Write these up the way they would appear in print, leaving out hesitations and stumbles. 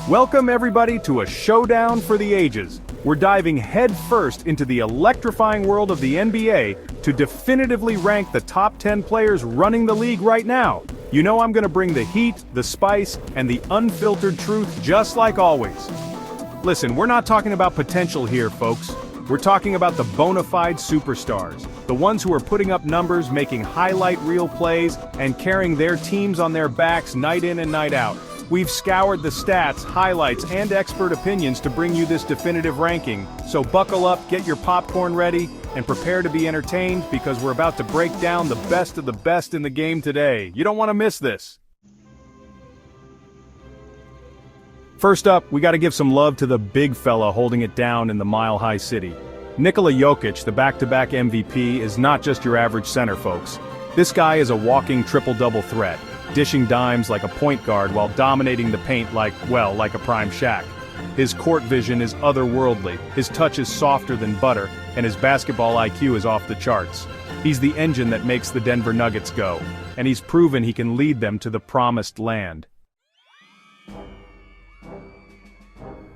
Welcome everybody to a showdown for the ages. We're diving headfirst into the electrifying world of the NBA to definitively rank the top 10 players running the league right now. You know I'm gonna bring the heat, the spice, and the unfiltered truth just like always. Listen, we're not talking about potential here, folks. We're talking about the bona fide superstars, the ones who are putting up numbers, making highlight reel plays, and carrying their teams on their backs night in and night out. We've scoured the stats, highlights, and expert opinions to bring you this definitive ranking, so buckle up, get your popcorn ready, and prepare to be entertained because we're about to break down the best of the best in the game today. You don't want to miss this. First up, we gotta give some love to the big fella holding it down in the Mile High City. Nikola Jokic, the back-to-back MVP, is not just your average center, folks. This guy is a walking triple-double threat, dishing dimes like a point guard while dominating the paint like a prime Shaq. His court vision is otherworldly, his touch is softer than butter, and his basketball IQ is off the charts. He's the engine that makes the Denver Nuggets go, and he's proven he can lead them to the promised land.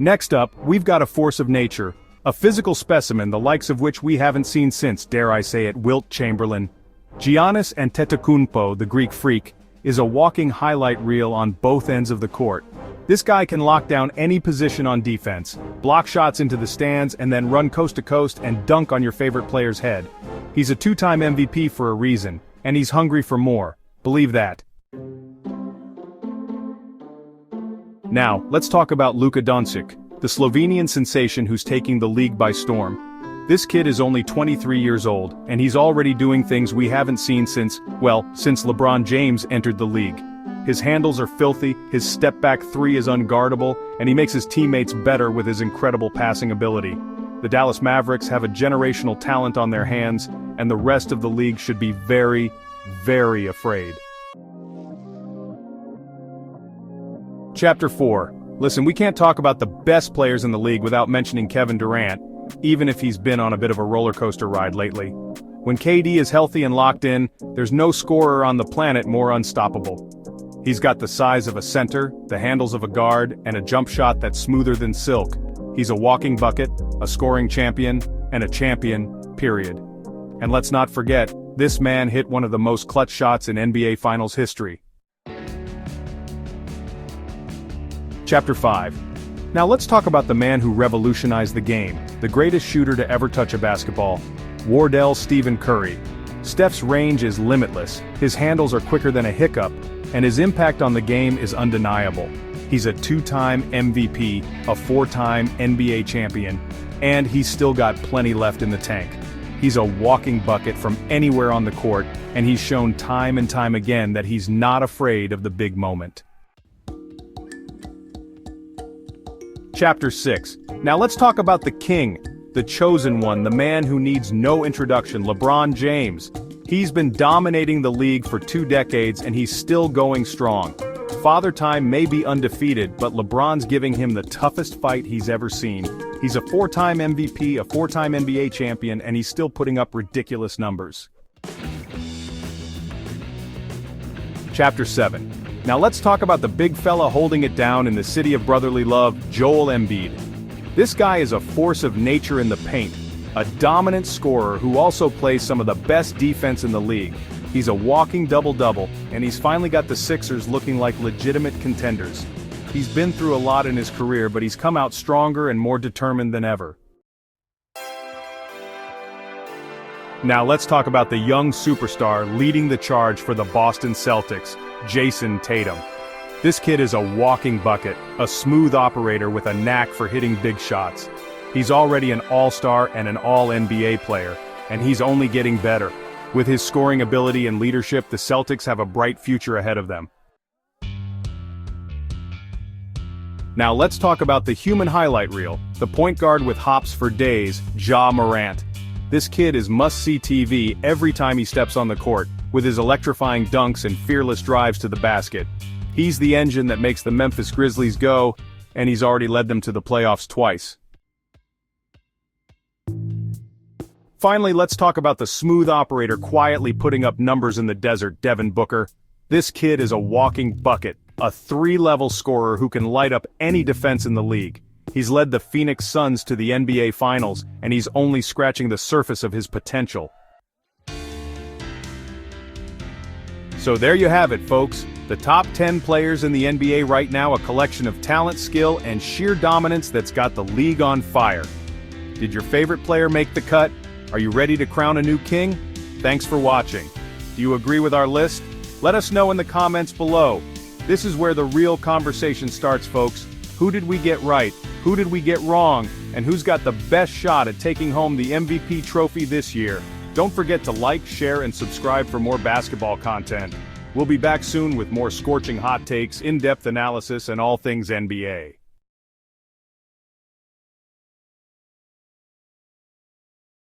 Next up, we've got a force of nature, a physical specimen the likes of which we haven't seen since, dare I say it, Wilt Chamberlain. Giannis Antetokounmpo, the Greek freak, is a walking highlight reel on both ends of the court. This guy can lock down any position on defense, block shots into the stands, and then run coast to coast and dunk on your favorite player's head. He's a two-time MVP for a reason, and he's hungry for more. Believe that. Now, let's talk about Luka Doncic, the Slovenian sensation who's taking the league by storm. This kid is only 23 years old, and he's already doing things we haven't seen since LeBron James entered the league. His handles are filthy, his step-back three is unguardable, and he makes his teammates better with his incredible passing ability. The Dallas Mavericks have a generational talent on their hands, and the rest of the league should be very, very afraid. Chapter 4. Listen, we can't talk about the best players in the league without mentioning Kevin Durant, even if he's been on a bit of a roller coaster ride lately. When KD is healthy and locked in, there's no scorer on the planet more unstoppable. He's got the size of a center, the handles of a guard, and a jump shot that's smoother than silk. He's a walking bucket, a scoring champion, and a champion, period. And let's not forget, this man hit one of the most clutch shots in NBA Finals history. Chapter 5. Now let's talk about the man who revolutionized the game, the greatest shooter to ever touch a basketball, Wardell Stephen Curry. Steph's range is limitless, his handles are quicker than a hiccup, and his impact on the game is undeniable. He's a two-time MVP, a four-time NBA champion, and he's still got plenty left in the tank. He's a walking bucket from anywhere on the court, and he's shown time and time again that he's not afraid of the big moment. Chapter 6. Now let's talk about the king, the chosen one, the man who needs no introduction, LeBron James. He's been dominating the league for 2 decades and he's still going strong. Father Time may be undefeated, but LeBron's giving him the toughest fight he's ever seen. He's a 4-time MVP, a 4-time NBA champion, and he's still putting up ridiculous numbers. Chapter 7. Now let's talk about the big fella holding it down in the city of brotherly love, Joel Embiid. This guy is a force of nature in the paint, a dominant scorer who also plays some of the best defense in the league. He's a walking double-double, and he's finally got the Sixers looking like legitimate contenders. He's been through a lot in his career, but he's come out stronger and more determined than ever. Now let's talk about the young superstar leading the charge for the Boston Celtics, Jason Tatum. This kid is a walking bucket, a smooth operator with a knack for hitting big shots. He's already an all-star and an all-NBA player, and he's only getting better. With his scoring ability and leadership, the Celtics have a bright future ahead of them. Now let's talk about the human highlight reel, the point guard with hops for days, Ja Morant. This kid is must-see TV every time he steps on the court, with his electrifying dunks and fearless drives to the basket. He's the engine that makes the Memphis Grizzlies go, and he's already led them to the playoffs twice. Finally, let's talk about the smooth operator quietly putting up numbers in the desert, Devin Booker. This kid is a walking bucket, a three-level scorer who can light up any defense in the league. He's led the Phoenix Suns to the NBA Finals, and he's only scratching the surface of his potential. So there you have it, folks. The top 10 players in the NBA right now, a collection of talent, skill, and sheer dominance that's got the league on fire. Did your favorite player make the cut? Are you ready to crown a new king? Thanks for watching. Do you agree with our list? Let us know in the comments below. This is where the real conversation starts, folks. Who did we get right? Who did we get wrong? And who's got the best shot at taking home the MVP trophy this year? Don't forget to like, share, and subscribe for more basketball content. We'll be back soon with more scorching hot takes, in-depth analysis, and all things NBA.